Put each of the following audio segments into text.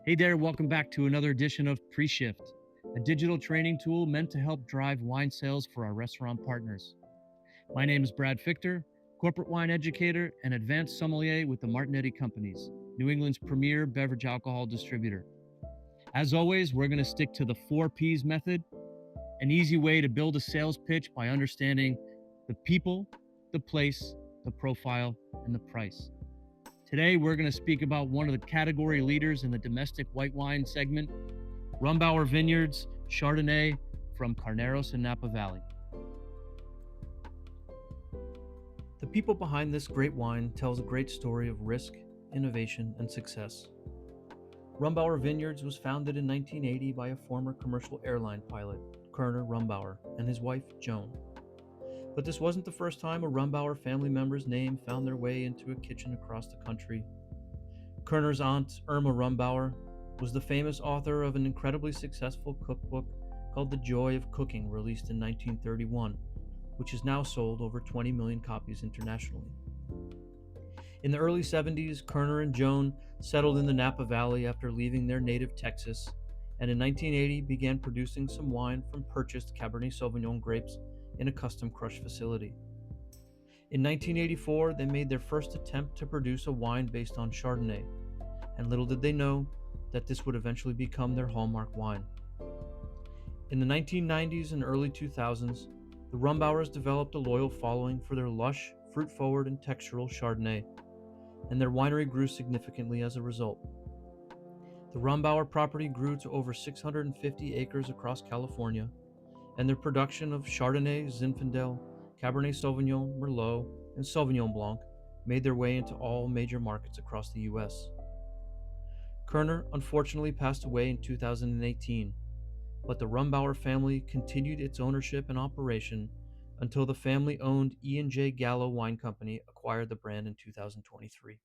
Hey there, welcome back to another edition of Pre-Shift, a digital training tool meant to help drive wine sales for our restaurant partners. My name is Brad Fichter, corporate wine educator and advanced sommelier with the Martinetti Companies, New England's premier beverage alcohol distributor. As always, we're going to stick to the 4Ps method, an easy way to build a sales pitch by understanding the people, the place, the profile, and the price. Today, we're going to speak about one of the category leaders in the domestic white wine segment, Rombauer Vineyards Chardonnay from Carneros in Napa Valley. The people behind this great wine tells a great story of risk, innovation, and success. Rombauer Vineyards was founded in 1980 by a former commercial airline pilot, Kerner Rombauer, and his wife, Joan. But this wasn't the first time a Rombauer family member's name found their way into a kitchen across the country. Kerner's aunt, Irma Rombauer, was the famous author of an incredibly successful cookbook called The Joy of Cooking, released in 1931, which has now sold over 20 million copies internationally. In the early 70s, Kerner and Joan settled in the Napa Valley after leaving their native Texas, and in 1980 began producing some wine from purchased Cabernet Sauvignon grapes in a custom crush facility. In 1984, they made their first attempt to produce a wine based on Chardonnay, and little did they know that this would eventually become their hallmark wine. In the 1990s and early 2000s, the Rombauers developed a loyal following for their lush, fruit-forward, and textural Chardonnay, and their winery grew significantly as a result. The Rombauer property grew to over 650 acres across California, and their production of Chardonnay, Zinfandel, Cabernet Sauvignon, Merlot, and Sauvignon Blanc made their way into all major markets across the U.S. Kerner unfortunately passed away in 2018, but the Rombauer family continued its ownership and operation until the family-owned E&J Gallo Wine Company acquired the brand in 2023.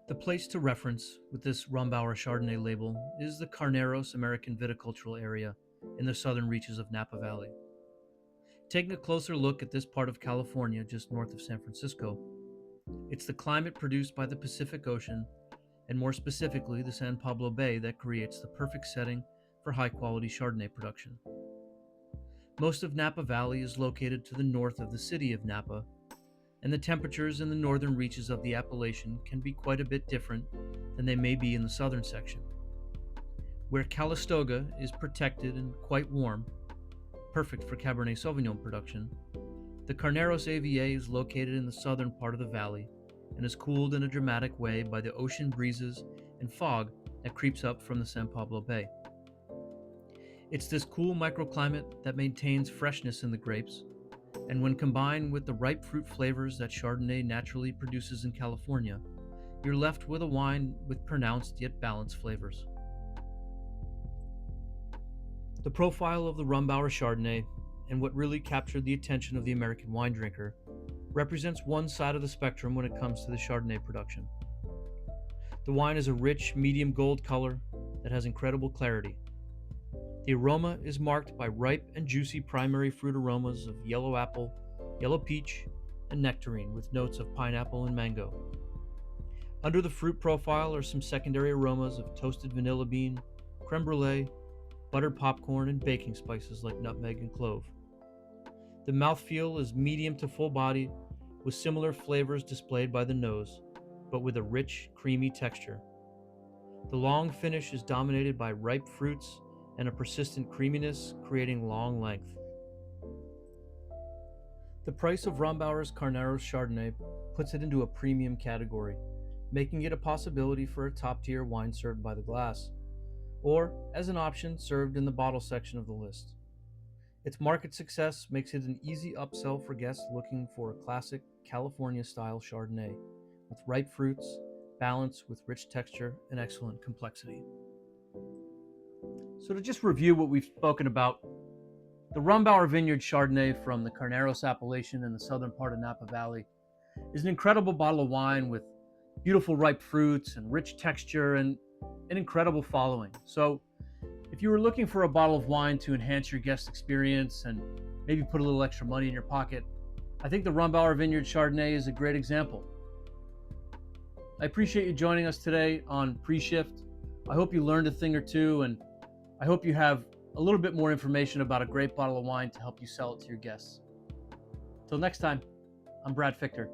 The place to reference with this Rombauer Chardonnay label is the Carneros American Viticultural Area in the southern reaches of Napa Valley. Taking a closer look at this part of California just north of San Francisco, it's the climate produced by the Pacific Ocean, and more specifically the San Pablo Bay, that creates the perfect setting for high-quality Chardonnay production. Most of Napa Valley is located to the north of the city of Napa, and the temperatures in the northern reaches of the appellation can be quite a bit different than they may be in the southern section. Where Calistoga is protected and quite warm, perfect for Cabernet Sauvignon production, the Carneros AVA is located in the southern part of the valley and is cooled in a dramatic way by the ocean breezes and fog that creeps up from the San Pablo Bay. It's this cool microclimate that maintains freshness in the grapes, and when combined with the ripe fruit flavors that Chardonnay naturally produces in California, you're left with a wine with pronounced yet balanced flavors. The profile of the Rombauer Chardonnay, and what really captured the attention of the American wine drinker, represents one side of the spectrum when it comes to the Chardonnay production. The wine is a rich, medium gold color that has incredible clarity. The aroma is marked by ripe and juicy primary fruit aromas of yellow apple, yellow peach, and nectarine with notes of pineapple and mango. Under the fruit profile are some secondary aromas of toasted vanilla bean, creme brulee, buttered popcorn, and baking spices like nutmeg and clove. The mouthfeel is medium to full body, with similar flavors displayed by the nose, but with a rich, creamy texture. The long finish is dominated by ripe fruits and a persistent creaminess, creating long length. The price of Rombauer's Carneros Chardonnay puts it into a premium category, making it a possibility for a top-tier wine served by the glass, or as an option served in the bottle section of the list. Its market success makes it an easy upsell for guests looking for a classic California-style Chardonnay, with ripe fruits, balanced with rich texture and excellent complexity. So to just review what we've spoken about, the Rombauer Vineyards Chardonnay from the Carneros appellation in the southern part of Napa Valley is an incredible bottle of wine with beautiful ripe fruits and rich texture and an incredible following. So if you were looking for a bottle of wine to enhance your guest experience and maybe put a little extra money in your pocket, I think the Rombauer Vineyards Chardonnay is a great example. I appreciate you joining us today on Pre-Shift. I hope you learned a thing or two, and I hope you have a little bit more information about a great bottle of wine to help you sell it to your guests. Till next time, I'm Brad Fichter.